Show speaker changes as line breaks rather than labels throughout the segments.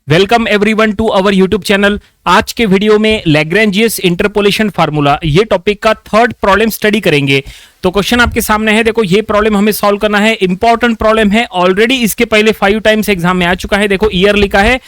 Welcome everyone to our YouTube channel. आज के video में लैग्रेंजियस इंटरपोलेशन फार्मूला ये टॉपिक का थर्ड प्रॉब्लम स्टडी करेंगे। तो क्वेश्चन आपके सामने है, देखो ये प्रॉब्लम हमें सॉल्व करना है। इंपॉर्टेंट प्रॉब्लम है, ऑलरेडी इसके पहले 5 टाइम्स एग्जाम में आ चुका है। देखो ईयर लिखा है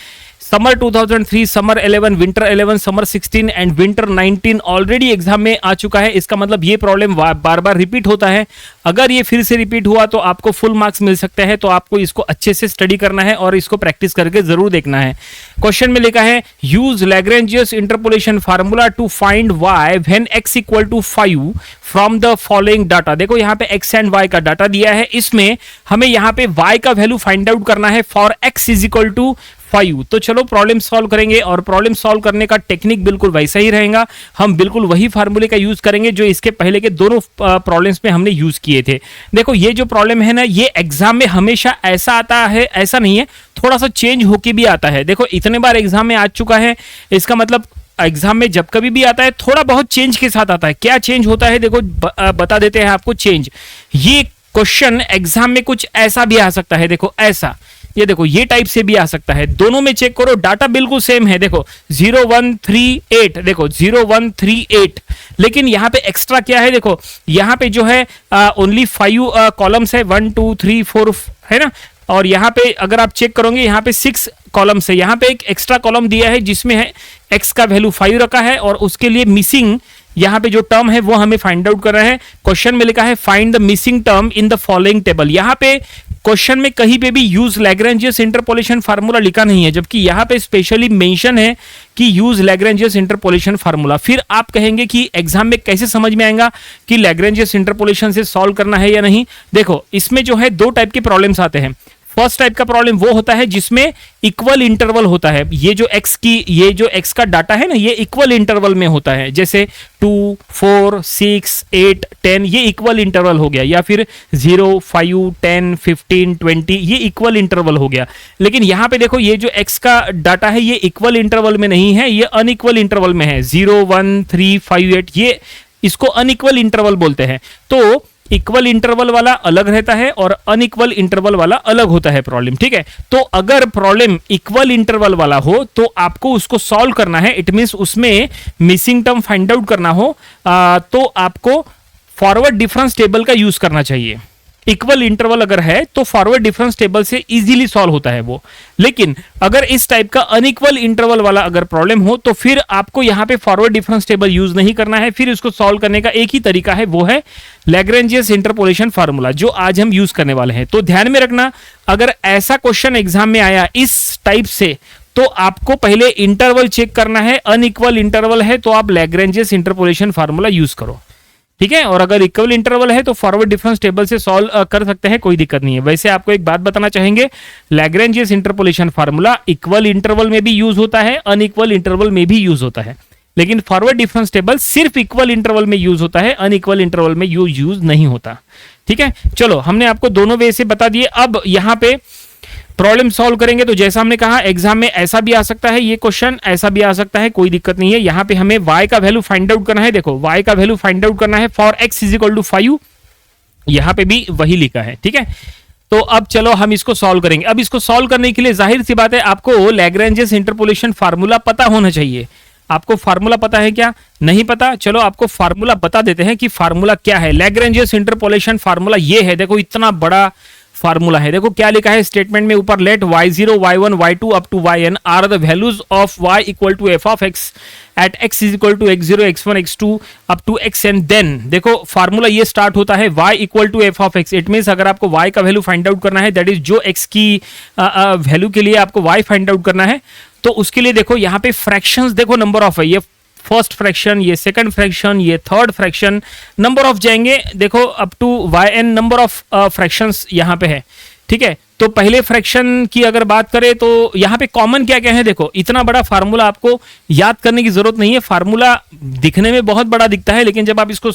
summer 2003, summer 11, winter 11, summer 16 and winter 19 already exam में आ चुका है। इसका मतलब ये प्रॉब्लम बार बार रिपीट होता है। अगर ये फिर से रिपीट हुआ तो आपको फुल मार्क्स मिल सकते हैं। तो आपको इसको अच्छे से स्टडी करना है और इसको प्रैक्टिस करके जरूर देखना है। क्वेश्चन में लिखा है use Lagrange's interpolation formula to find y when x equal to 5 from the following data. देखो यहाँ पे x एंड y का डाटा दिया है, इसमें हमें यहाँ पे y का वैल्यू फाइंड आउट करना है for x is equal to 5। तो चलो प्रॉब्लम सॉल्व करेंगे और प्रॉब्लम सॉल्व करने का टेक्निक बिल्कुल वैसा ही रहेगा। हम बिल्कुल वही फार्मूले का यूज करेंगे जो इसके पहले के दोनों प्रॉब्लम्स में हमने यूज किए थे। देखो ये जो प्रॉब्लम है ना, ये एग्जाम में हमेशा ऐसा आता है, ऐसा नहीं है, थोड़ा सा चेंज होके भी आता है। देखो इतने बार एग्जाम में आ चुका है, इसका मतलब एग्जाम में जब कभी भी आता है थोड़ा बहुत चेंज के साथ आता है। क्या चेंज होता है देखो बता देते हैं आपको चेंज। ये क्वेश्चन एग्जाम में कुछ ऐसा भी आ सकता है, देखो ऐसा, ये देखो ये टाइप से भी आ सकता है। दोनों में चेक करो, डाटा बिल्कुल सेम है। देखो 0138, देखो 0138, लेकिन यहां पे एक्स्ट्रा क्या है, देखो यहां पे जो है ओनली 5 कॉलम्स है, 1 2 3 4 है ना। और यहाँ पे अगर आप चेक करोगे यहाँ पे 6 कॉलम्स है। यहाँ पे एक एक्स्ट्रा कॉलम दिया है जिसमें है x का वैल्यू 5 रखा है और उसके लिए मिसिंग यहाँ पे जो टर्म है वो हमें फाइंड आउट करना है। क्वेश्चन में लिखा है find the missing term in the following table. यहाँ पे क्वेश्चन में कहीं पे भी यूज लैग्रेंजियस इंटरपोलेशन फार्मूला लिखा नहीं है, जबकि यहाँ पे स्पेशली मेंशन है कि यूज लैग्रेंजियस इंटरपोलेशन फार्मूला। फिर आप कहेंगे कि एग्जाम में कैसे समझ में आएगा कि लैग्रेंजियस इंटरपोलेशन से सॉल्व करना है या नहीं। देखो इसमें जो है 2 टाइप के प्रॉब्लम्स आते हैं। फर्स्ट टाइप का प्रॉब्लम वो होता है जिसमें इक्वल इंटरवल होता है। ये जो x का डाटा है ना, ये इक्वल इंटरवल में होता है। जैसे 2 4 6 8 10 ये इक्वल इंटरवल हो गया, या फिर 0 5 10 15 20 ये इक्वल इंटरवल हो गया। लेकिन यहां पे देखो ये जो x का डाटा है ये इक्वल इंटरवल में नहीं है, ये अनइक्वल इंटरवल में है। 0 1 3 5 8 ये इसको अनइक्वल इंटरवल बोलते हैं। तो इक्वल इंटरवल वाला अलग रहता है और अनइक्वल इंटरवल वाला अलग होता है प्रॉब्लम, ठीक है। तो अगर प्रॉब्लम इक्वल इंटरवल वाला हो तो आपको उसको सॉल्व करना है, इट मींस उसमें मिसिंग टर्म फाइंड आउट करना हो तो आपको फॉरवर्ड डिफरेंस टेबल का यूज करना चाहिए। इक्वल इंटरवल अगर है तो फॉरवर्ड डिफरेंस टेबल से इजीली सॉल्व होता है वो। लेकिन अगर इस टाइप का अनइक्वल इंटरवल वाला अगर प्रॉब्लम हो तो फिर आपको यहां पे फॉरवर्ड डिफरेंस टेबल यूज नहीं करना है। फिर इसको सॉल्व करने का एक ही तरीका है, वो है लैग्रेंजियस इंटरपोलेशन फार्मूला, जो आज हम यूज करने वाले हैं। तो ध्यान में रखना, अगर ऐसा क्वेश्चन एग्जाम में आया इस टाइप से तो आपको पहले इंटरवल चेक करना है। अनइक्वल इंटरवल है तो आप लैग्रेंजियस इंटरपोलेशन फार्मूला यूज करो, ठीक है। और अगर इक्वल इंटरवल है तो फॉरवर्ड डिफरेंस टेबल से सॉल्व कर सकते हैं, कोई दिक्कत नहीं है। वैसे आपको एक बात बताना चाहेंगे, लैग्रेंजियस इंटरपोलेशन फार्मूला इक्वल इंटरवल में भी यूज होता है, अनइक्वल इंटरवल में भी यूज होता है। लेकिन फॉरवर्ड डिफरेंस टेबल सिर्फ इक्वल इंटरवल में यूज होता है, अनइक्वल इंटरवल में यूज नहीं होता, ठीक है। चलो हमने आपको दोनों वे से बता दिए। अब यहां पे प्रॉब्लम सॉल्व करेंगे तो जैसा हमने कहा एग्जाम में ऐसा भी आ सकता है ये क्वेश्चन, ऐसा भी आ सकता है, कोई दिक्कत नहीं है। यहां पे हमें y का वैल्यू फाइंड आउट करना है। देखो y का वैल्यू फाइंड आउट करना है for x is equal to 5, यहां पे भी वही लिखा है, ठीक है। तो अब चलो हम इसको सॉल्व करेंगे। अब इसको सॉल्व करने के लिए जाहिर सी बात है आपको लैग्रेंजियस इंटरपोलेशन फार्मूला पता होना चाहिए। आपको फार्मूला पता है क्या? नहीं पता? चलो आपको फार्मूला बता देते हैं कि फार्मूला क्या है। लैग्रेंजियस इंटरपोलेशन फार्मूला ये है, देखो इतना बड़ा फार्मूला है। देखो क्या लिखा है स्टेटमेंट में ऊपर, let y0 y1 y2 up to yn are the values of y equal to f of x at x is equal to x0 x1 x2 up to xn। Then देखो formula ये start होता है y equal to f of x। It means अगर आपको y का value find out करना है, that is जो x की वैल्यू के लिए आपको y फाइंड आउट करना है, तो उसके लिए देखो यहाँ पे फ्रैक्शंस, देखो नंबर ऑफ है, ये फर्स्ट फ्रैक्शन, ये सेकंड फ्रैक्शन, ये थर्ड फ्रैक्शन, नंबर ऑफ जाएंगे देखो up to yn number of fractions यहाँ पे है, ठीक है। तो पहले फ्रैक्शन की अगर बात करें तो यहाँ पे कॉमन क्या क्या है, देखो इतना बड़ा फार्मूला आपको याद करने की जरूरत नहीं है। फार्मूला दिखने में बहुत बड़ा दिखता है, लेकिन जब आप इसको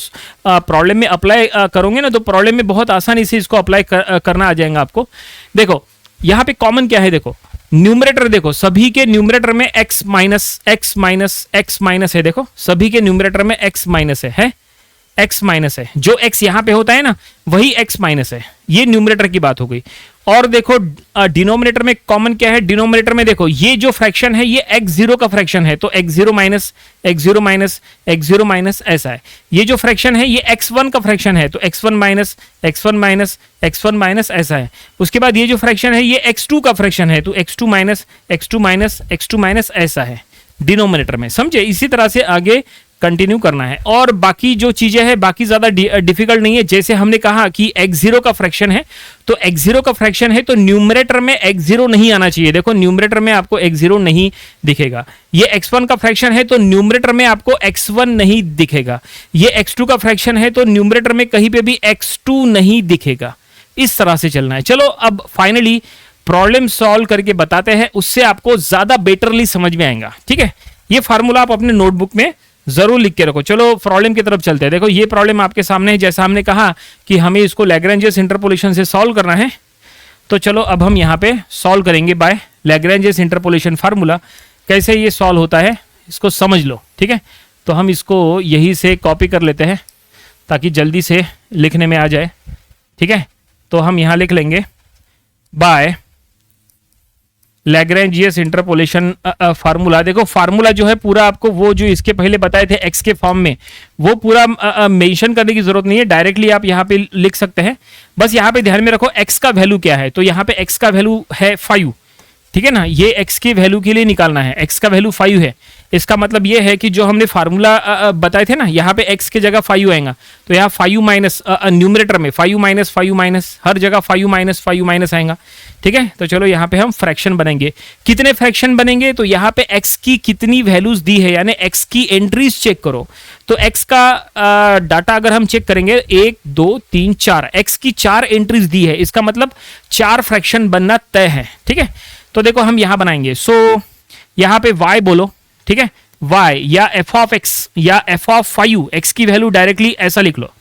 प्रॉब्लम में अप्लाई करोगे ना तो प्रॉब्लम में बहुत आसानी से इसको अप्लाई करना आ जाएगा आपको। देखो यहाँ पे कॉमन क्या है, देखो न्यूमरेटर, देखो सभी के न्यूमरेटर में x माइनस है, देखो सभी के न्यूमरेटर में x माइनस है। x माइनस है, जो x यहां पे होता है ना वही x माइनस है। ये न्यूमरेटर की बात हो गई। और देखो डिनोमिनेटर में कॉमन क्या है, डिनोमिनेटर में देखो ये जो फ्रैक्शन है ये x0 का फ्रैक्शन है, तो x0 minus x0 minus x0 minus ऐसा है। ये जो फ्रैक्शन है ये x1 का फ्रैक्शन है, तो x1 minus x1 minus x1 minus ऐसा है। उसके बाद ये जो फ्रैक्शन है ये x2 का फ्रैक्शन है, तो x2 minus x2 minus x2 minus ऐसा है डिनोमिनेटर में, समझे। इसी तरह से आगे कंटिन्यू करना है। और बाकी जो चीजें हैं बाकी ज्यादा डिफिकल्ट नहीं है। जैसे हमने कहा कि x0 का फ्रैक्शन है, तो x0 का फ्रैक्शन है तो न्यूमरेटर में x0 नहीं आना चाहिए। देखो न्यूमरेटर में आपको x0 नहीं दिखेगा। ये x1 का फ्रैक्शन है तो न्यूमरेटर में आपको x1 नहीं दिखेगा। ये x2 का फ्रैक्शन है तो न्यूमरेटर में कहीं पे भी x2 नहीं दिखेगा। इस तरह से चलना है। चलो अब फाइनली प्रॉब्लम सॉल्व करके बताते हैं, उससे आपको ज्यादा बेटरली समझ में आएगा। ठीक है, ये फार्मूला आप अपने नोटबुक में जरूर लिख के रखो। चलो प्रॉब्लम की तरफ चलते हैं। देखो ये प्रॉब्लम आपके सामने है, जैसा हमने कहा कि हमें इसको लैग्रेंजियस इंटरपोलेशन से सॉल्व करना है। तो चलो अब हम यहाँ पे सॉल्व करेंगे बाय लैग्रेंजियस इंटरपोलेशन फार्मूला। कैसे ये सॉल्व होता है इसको समझ लो। ठीक है, तो हम इसको यही से कॉपी कर लेते हैं ताकि जल्दी से लिखने में आ जाए। ठीक है, तो हम यहाँ लिख लेंगे बाय लैग्रेंजियस इंटरपोलेशन फार्मूला। देखो फार्मूला जो है पूरा आपको वो जो इसके पहले बताए थे x के फॉर्म में वो पूरा मेंशन करने की जरूरत नहीं है, डायरेक्टली आप यहाँ पे लिख सकते हैं। बस यहाँ पे ध्यान में रखो x का वैल्यू क्या है, तो यहाँ पे x का वैल्यू है 5। ठीक है ना, ये x की वैल्यू के लिए निकालना है। x का वैल्यू 5 है, इसका मतलब ये है कि जो हमने फार्मूला बताए थे ना यहाँ पे x की जगह 5 आएगा, तो यहाँ 5 माइनस न्यूमरेटर में 5 माइनस हर जगह 5 माइनस आएगा। ठीक है, तो चलो यहाँ पे हम फ्रैक्शन बनेंगे। कितने फ्रैक्शन बनेंगे, तो यहाँ पे x की कितनी वैल्यूज दी है यानी x की एंट्रीज चेक करो। तो x का डाटा अगर हम चेक करेंगे 1 2 3 4, x की 4 एंट्रीज दी है, इसका मतलब 4 फ्रैक्शन बनना तय है। ठीक है, तो देखो हम यहां बनाएंगे। सो यहां पे y बोलो। ठीक है, y या f ऑफ x या f ऑफ 5, x की वैल्यू डायरेक्टली ऐसा लिख लो।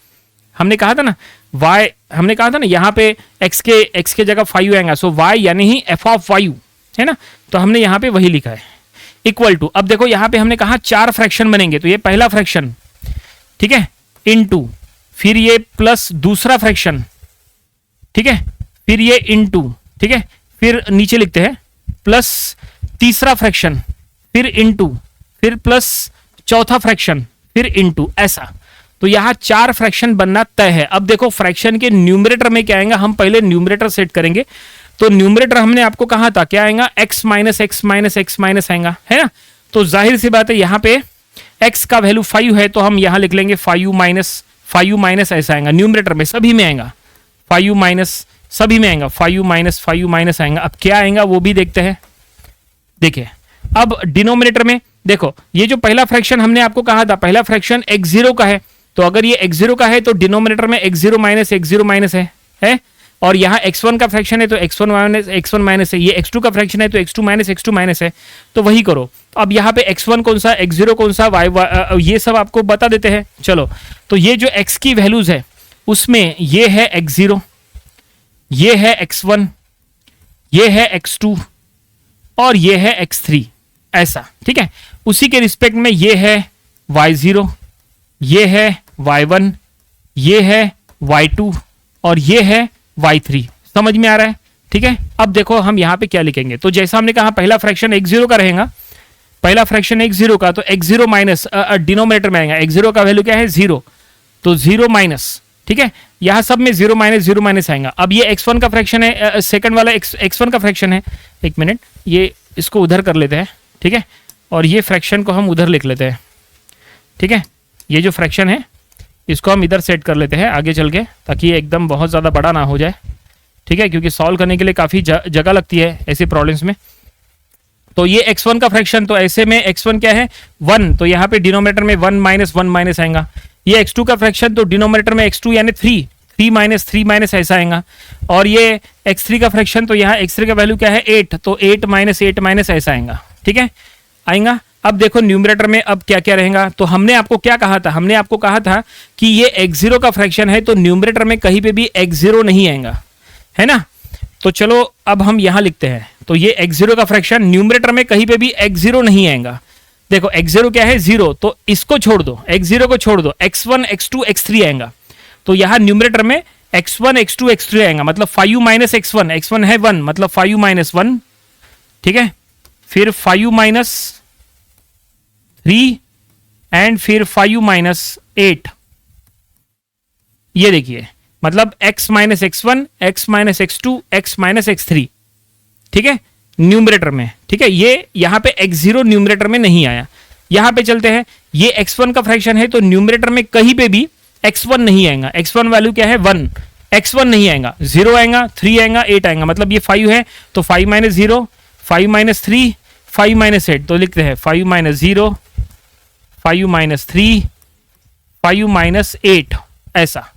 हमने कहा था ना y, हमने कहा था ना यहाँ पे x के जगह 5 आएगा, सो y यानी ही f ऑफ 5 है ना, तो हमने यहाँ पे वही लिखा है इक्वल टू। अब देखो यहाँ पे हमने कहा 4 फ्रैक्शन बनेंगे, तो ये पहला फ्रैक्शन, ठीक है, इनटू, फिर ये प्लस दूसरा फ्रैक्शन, ठीक है, फिर ये इनटू, ठीक है, फिर नीचे लिखते हैं प्लस तीसरा फ्रैक्शन, फिर इनटू, फिर प्लस चौथा फ्रैक्शन, फिर इनटू, ऐसा। तो यहां 4 फ्रैक्शन बनना तय है। अब देखो फ्रैक्शन के न्यूमरेटर में क्या आएगा, हम पहले न्यूमरेटर सेट करेंगे। तो न्यूमरेटर हमने आपको कहा था क्या आएगा, x minus x minus x minus आएगा, है ना। तो जाहिर सी बात है यहाँ पे x का वैल्यू 5 है, तो हम यहाँ लिख लेंगे 5 माइनस ऐसा आएगा, न्यूमरेटर में सभी में आएगा 5 माइनस, सभी में आएगा 5 माइनस आएगा। अब क्या आएगा वो भी देखते हैं। देखिए अब डिनोमिनेटर में देखो, ये जो पहला फ्रैक्शन हमने आपको कहा था, पहला फ्रैक्शन x0 का है, तो अगर ये x0 का है तो डिनोमिनेटर में x0 माइनस है। और यहाँ x1 का फ्रैक्शन है तो x1 माइनस है, ये x2 का फ्रैक्शन है तो x2 माइनस है। तो वही करो। अब यहाँ पे x1 कौन सा, x0 कौन सा, y ये सब आपको बता देते हैं। चलो, तो ये जो x की वैल्यूज है उसमें ये है x0, ये है x1, ये है x2 और ये है x3, ऐसा। ठीक है, उसी के रिस्पेक्ट में ये है y0, ये है y1, ये है y2 और ये है y3। समझ में आ रहा है? ठीक है, अब देखो हम यहां पे क्या लिखेंगे। तो जैसा हमने कहा पहला फ्रैक्शन x0 का रहेगा, पहला फ्रैक्शन x0 का, तो x0 माइनस डिनोमिनेटर में आएगा, x0 का वैल्यू क्या है 0, तो 0 माइनस, ठीक है, यहां सब में 0 माइनस आएगा। अब ये x1 का फ्रैक्शन है, सेकंड वाला x1 का फ्रैक्शन है। एक मिनट, ये इसको उधर कर लेते हैं, ठीक है, और ये फ्रैक्शन को हम उधर लिख लेते हैं। ठीक है, ये जो फ्रैक्शन है इसको हम इधर सेट कर लेते हैं आगे चल के, ताकि ये एकदम बहुत ज़्यादा बड़ा ना हो जाए। ठीक है, क्योंकि सॉल्व करने के लिए काफ़ी जगह लगती है ऐसे प्रॉब्लम्स में। तो ये x1 का फ्रैक्शन, तो ऐसे में x1 क्या है 1, तो यहाँ पे डिनोमिनेटर में 1 माइनस आएगा। ये x2 का फ्रैक्शन, तो डिनोमिनेटर में x2 यानी 3 माइनस ऐसा आएगा। और ये x3 का फ्रैक्शन, तो यहाँ x3 का वैल्यू क्या है 8, तो 8 माइनस ऐसा आएगा। ठीक है, आएगा। अब देखो न्यूमरेटर में अब क्या क्या रहेगा। तो हमने आपको क्या कहा था, हमने आपको कहा था कि ये x0 का फ्रैक्शन है, तो न्यूमरेटर में कहीं पे भी x0 नहीं आएगा, है ना। तो चलो अब हम यहां लिखते हैं, तो ये x0 का फ्रैक्शन न्यूमरेटर में कहीं पे भी x0 नहीं आएगा। देखो x0 क्या है 0, तो इसको छोड़ दो, x0 को छोड़ दो, x1 x2 x3 आएगा। तो यहां न्यूमरेटर में x1 x2 x3 आएगा, मतलब 5 माइनस x1, x1 है 1 मतलब 5 माइनस 1, ठीक है, फिर 5 माइनस 3 एंड फिर 5 माइनस 8। ये देखिए मतलब x minus x1, x minus x2, x minus x3, ठीक है, न्यूमरेटर में, ठीक है। ये यहां पे x0 न्यूमरेटर में नहीं आया। यहां पे चलते हैं, ये x1 का फ्रैक्शन है तो न्यूमरेटर में कहीं पे भी x1 नहीं आएगा। x1 वैल्यू क्या है 1, x1 नहीं आएगा, 0 आएगा, 3 आएगा, 8 आएगा, मतलब ये 5 है तो 5 माइनस 0, 5 माइनस 3, 5 माइनस 8, तो लिखते हैं 5 माइनस 0, 5 माइनस 3, 5 माइनस 8, ऐसा,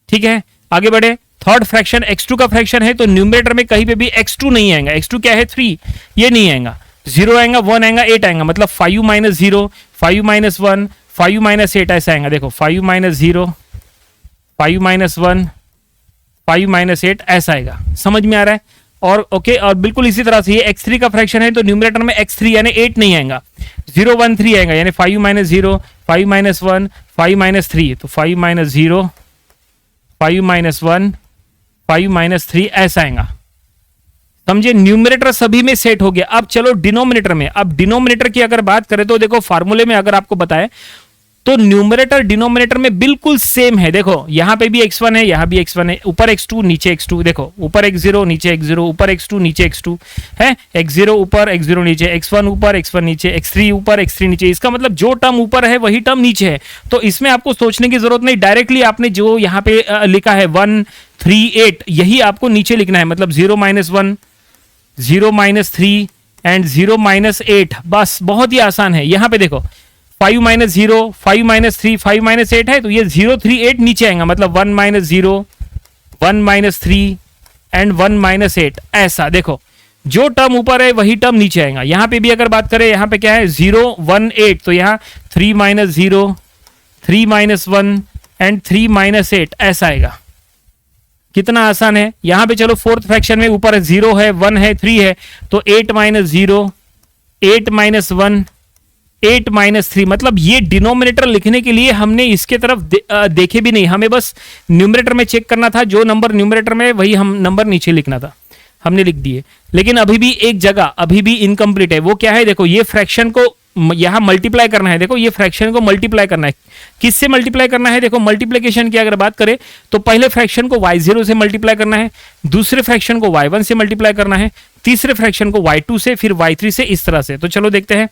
ठीक है। आगे बढ़े, थर्ड फ्रैक्शन x2 का फ्रैक्शन है तो न्यूमरेटर में कहीं पे भी x2 नहीं आएगा। x2 क्या है 3, ये नहीं आएगा, 0 आएगा, 1 आएगा, 8 आएगा, मतलब 5 माइनस 0, 5 माइनस 1, 5 माइनस 8 ऐसा आएगा। देखो 5 माइनस 0, 5 माइनस 1, 5 माइनस 8 ऐसा आएगा, समझ में आ रहा है। और ओके, और बिल्कुल इसी तरह से ये x3 का फ्रैक्शन है तो न्यूमरेटर में x3 यानी 8 नहीं आएगा, 0 1 3 आएगा, यानी 5 माइनस 0, 5 माइनस 1, 5 माइनस 3, तो 5 माइनस 0, 5 माइनस 1, 5 माइनस 3 ऐसा आएगा, समझे। न्यूमरेटर सभी में सेट हो गया। अब चलो डिनोमिनेटर में। अब डिनोमिनेटर की अगर बात करें तो देखो फार्मूले में अगर आपको बताए तो न्यूमरेटर डिनोमिनेटर में बिल्कुल सेम है। देखो यहां पे भी x1 है, यहां भी x1 है, ऊपर x2 नीचे x2, देखो ऊपर x0 नीचे x0, ऊपर x2 नीचे x2 है, x0 ऊपर x0 नीचे, x1 ऊपर x1 नीचे, x3 ऊपर x3 नीचे। इसका मतलब जो टर्म ऊपर है वही टर्म नीचे है। तो इसमें आपको सोचने की जरूरत नहीं, डायरेक्टली आपने जो यहाँ पे लिखा है 1 3 8 यही आपको नीचे लिखना है, मतलब 0 माइनस 1, 0 माइनस 3 एंड 0 माइनस 8, बस बहुत ही आसान है। यहां पे देखो 5 माइनस 0, 5 माइनस 3, 5 माइनस 8 है तो ये 0 3 8 नीचे आएगा, मतलब 1 माइनस 0, 1 माइनस 3 एंड 1 माइनस 8, ऐसा। देखो जो टर्म ऊपर है वही टर्म नीचे आएगा। यहां पे भी अगर बात करें, यहां पे क्या है 0 1 8, तो यहां 3 माइनस 0, 3 माइनस 1 एंड 3 माइनस 8 ऐसा आएगा। कितना आसान है। यहां पे चलो फोर्थ फ्रैक्शन में ऊपर 0 है, 1 है, 3 है, तो 8 माइनस 0, 8 माइनस 1, 8 माइनस 3, मतलब ये डिनोमिनेटर लिखने के लिए हमने इसके तरफ देखे भी नहीं, हमें बस न्यूमरेटर में चेक करना था, जो नंबर न्यूमरेटर में वही हम नंबर नीचे लिखना था, हमने लिख दिए। लेकिन अभी भी एक जगह अभी भी इनकम्प्लीट है, वो क्या है, देखो ये फ्रैक्शन को यहां मल्टीप्लाई करना है। देखो ये फ्रैक्शन को मल्टीप्लाई करना है, किससे मल्टीप्लाई करना है, देखो मल्टीप्लिकेशन की अगर बात करें तो पहले फ्रैक्शन को y0 से मल्टीप्लाई करना है, दूसरे फ्रैक्शन को y1 से मल्टीप्लाई करना है, तीसरे फ्रैक्शन को y2 से, फिर y3 से, इस तरह से। तो चलो देखते हैं।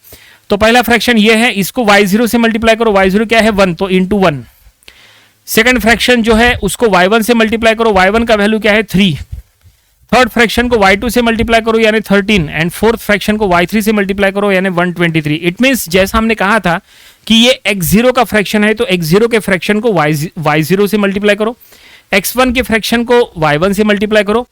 तो पहला फ्रैक्शन ये है, इसको y0 से मल्टीप्लाई करो, y0 क्या है 1, तो इंटू 1। सेकंड फ्रैक्शन जो है उसको y1 से मल्टीप्लाई करो, y1 का वैल्यू क्या है 3। थर्ड फ्रैक्शन को y2 से मल्टीप्लाई करो यानी 13, एंड फोर्थ फ्रैक्शन को y3 से मल्टीप्लाई करो यानी 123। इट मींस जैसा हमने कहा था कि ये x0 का फ्रैक्शन है तो x0 के फ्रैक्शन को y0 से मल्टीप्लाई करो, x1 के फ्रैक्शन को y1 से मल्टीप्लाई करो,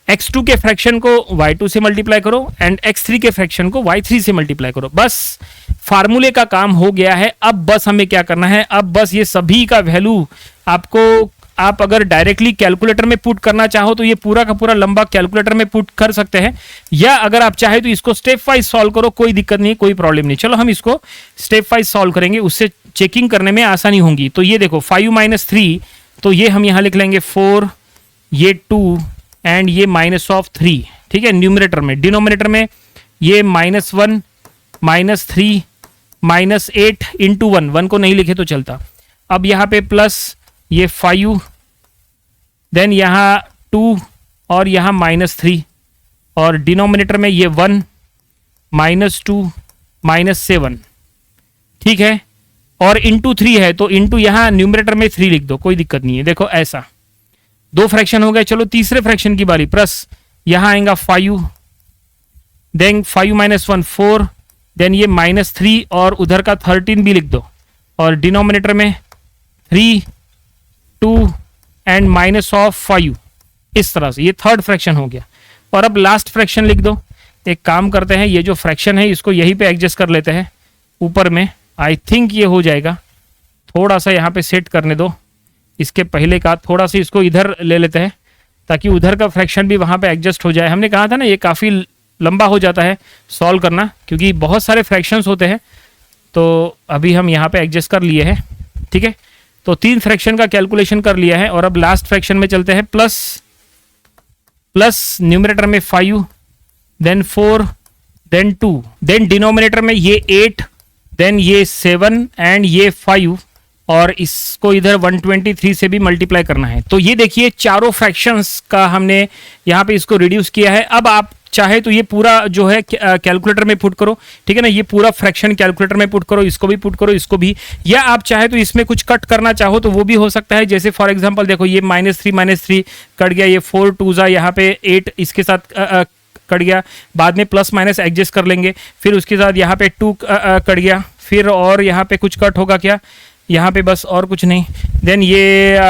x2 के फ्रैक्शन को y2 से मल्टीप्लाई करो, एंड x3 के फ्रैक्शन को y3 से मल्टीप्लाई करो। बस फार्मूले का काम हो गया है। अब बस हमें क्या करना है, अब बस ये सभी का वैल्यू आपको, आप अगर डायरेक्टली कैलकुलेटर में पुट करना चाहो तो ये पूरा का पूरा लंबा कैलकुलेटर में पुट कर सकते हैं, या अगर आप चाहे तो इसको स्टेप वाइज सॉल्व करो, कोई दिक्कत नहीं, कोई प्रॉब्लम नहीं। चलो हम इसको स्टेप वाइज सॉल्व करेंगे, उससे चेकिंग करने में आसानी होगी। तो ये देखो 5 माइनस 3, तो ये हम यहां लिख लेंगे 4, ये 2 एंड ये माइनस ऑफ 3, ठीक है, न्यूमरेटर में। डिनोमिनेटर में ये -1, -3, -8 इंटू 1 को नहीं लिखे तो चलता। अब यहाँ पे प्लस ये 5, देन यहाँ 2 और यहाँ -3, और डिनोमिनेटर में ये 1, -2, -7, ठीक है, और इंटू 3 है तो इंटू यहाँ न्यूमरेटर में 3 लिख दो, कोई दिक्कत नहीं है। देखो ऐसा 2 फ्रैक्शन हो गए। चलो तीसरे फ्रैक्शन की बारी, प्लस यहाँ आएगा 5, देन 5 माइनस 1 4, देन ये -3 और उधर का 13 भी लिख दो, और डिनोमिनेटर में 3, 2 एंड माइनस ऑफ 5, इस तरह से। ये थर्ड फ्रैक्शन हो गया। और अब लास्ट फ्रैक्शन लिख दो। एक काम करते हैं, ये जो फ्रैक्शन है इसको यहीं पे एडजस्ट कर लेते हैं ऊपर में, आई थिंक ये हो जाएगा। थोड़ा सा यहाँ पे सेट करने दो, इसके पहले का थोड़ा सा इसको इधर ले लेते हैं ताकि उधर का फ्रैक्शन भी वहाँ पे एडजस्ट हो जाए। हमने कहा था ना ये काफ़ी लंबा हो जाता है सॉल्व करना, क्योंकि बहुत सारे फ्रैक्शंस होते हैं तो अभी हम यहाँ पे एडजस्ट कर लिए हैं, ठीक है। तो 3 फ्रैक्शन का कैलकुलेशन कर लिया है और अब लास्ट फ्रैक्शन में चलते हैं। प्लस न्यूमरेटर में 5, देन 4, देन 2, देन डिनोमिनेटर में ये 8, देन ये 7 एंड ये 5, और इसको इधर 123 से भी मल्टीप्लाई करना है। तो ये देखिए चारों फ्रैक्शंस का हमने यहाँ पे इसको रिड्यूस किया है। अब आप चाहे तो ये पूरा जो है कैलकुलेटर में पुट करो, ठीक है ना, ये पूरा फ्रैक्शन कैलकुलेटर में पुट करो, इसको भी पुट करो, इसको भी, या आप चाहे तो इसमें कुछ कट करना चाहो तो वो भी हो सकता है। जैसे फॉर एग्जांपल देखो ये -3 कट गया, ये 4 2 यहाँ पे 8 इसके साथ कट गया, बाद में प्लस माइनस एडजस्ट कर लेंगे, फिर उसके साथ यहाँ पे 2 कट गया, फिर और यहाँ पे कुछ कट होगा क्या, यहाँ पे बस और कुछ नहीं। देन ये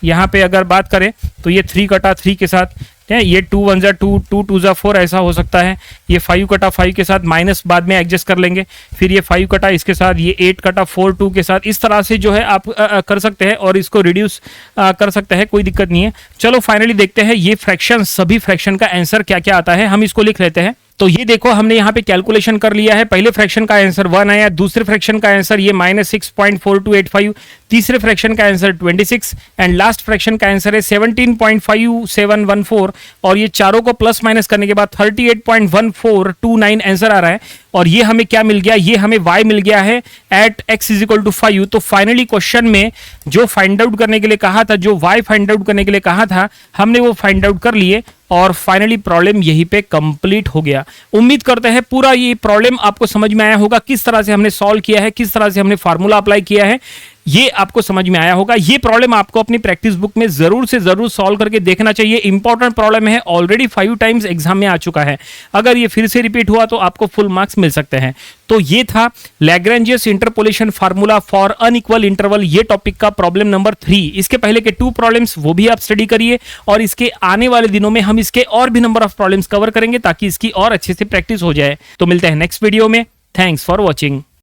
यहाँ पे अगर बात करें तो ये 3 कटा 3 के साथ, ये 2 1 जा 2, 2 2 जा 4 ऐसा हो सकता है। ये 5 कटा 5 के साथ, माइनस बाद में एडजस्ट कर लेंगे, फिर ये 5 कटा इसके साथ, ये 8 कटा 4 2 के साथ, इस तरह से जो है आप कर सकते हैं और इसको रिड्यूस कर सकते हैं, कोई दिक्कत नहीं है। चलो फाइनली देखते हैं ये फ्रैक्शन, सभी फ्रैक्शन का आंसर क्या क्या आता है, हम इसको लिख लेते हैं। तो ये देखो हमने यहाँ पे कैलकुलेशन कर लिया है। पहले फ्रैक्शन का आंसर 1 आया, दूसरे फ्रैक्शन का आंसर ये -6.4285, तीसरे फ्रैक्शन का आंसर 26 एंड लास्ट फ्रैक्शन का आंसर है 17.5714, और ये चारों को प्लस माइनस करने के बाद 38.1429 आंसर आ रहा है। और ये हमें क्या मिल गया, ये हमें y मिल गया है एट x = 5। तो फाइनली क्वेश्चन में जो फाइंड आउट करने के लिए कहा था, जो y फाइंड आउट करने के लिए कहा था, हमने वो फाइंड आउट कर लिए और फाइनली प्रॉब्लम यहीं पे कंप्लीट हो गया। उम्मीद करते हैं पूरा ये प्रॉब्लम आपको समझ में आया होगा, किस तरह से हमने सॉल्व किया है, किस तरह से हमने फार्मूला अप्लाई किया है, ये आपको समझ में आया होगा। ये प्रॉब्लम आपको अपनी प्रैक्टिस बुक में जरूर से जरूर सॉल्व करके देखना चाहिए। इंपॉर्टेंट प्रॉब्लम है, ऑलरेडी 5 टाइम्स एग्जाम में आ चुका है, अगर ये फिर से रिपीट हुआ तो आपको फुल मार्क्स मिल सकते हैं। तो ये था Lagrange's interpolation formula for unequal interval, ये टॉपिक का प्रॉब्लम नंबर 3। इसके पहले के 2 प्रॉब्लम्स वो भी आप स्टडी करिए, और इसके आने वाले दिनों में हम इसके और भी नंबर ऑफ प्रॉब्लम्स कवर करेंगे ताकि इसकी और अच्छे से प्रैक्टिस हो जाए। तो मिलते हैं नेक्स्ट वीडियो में। Thanks for watching.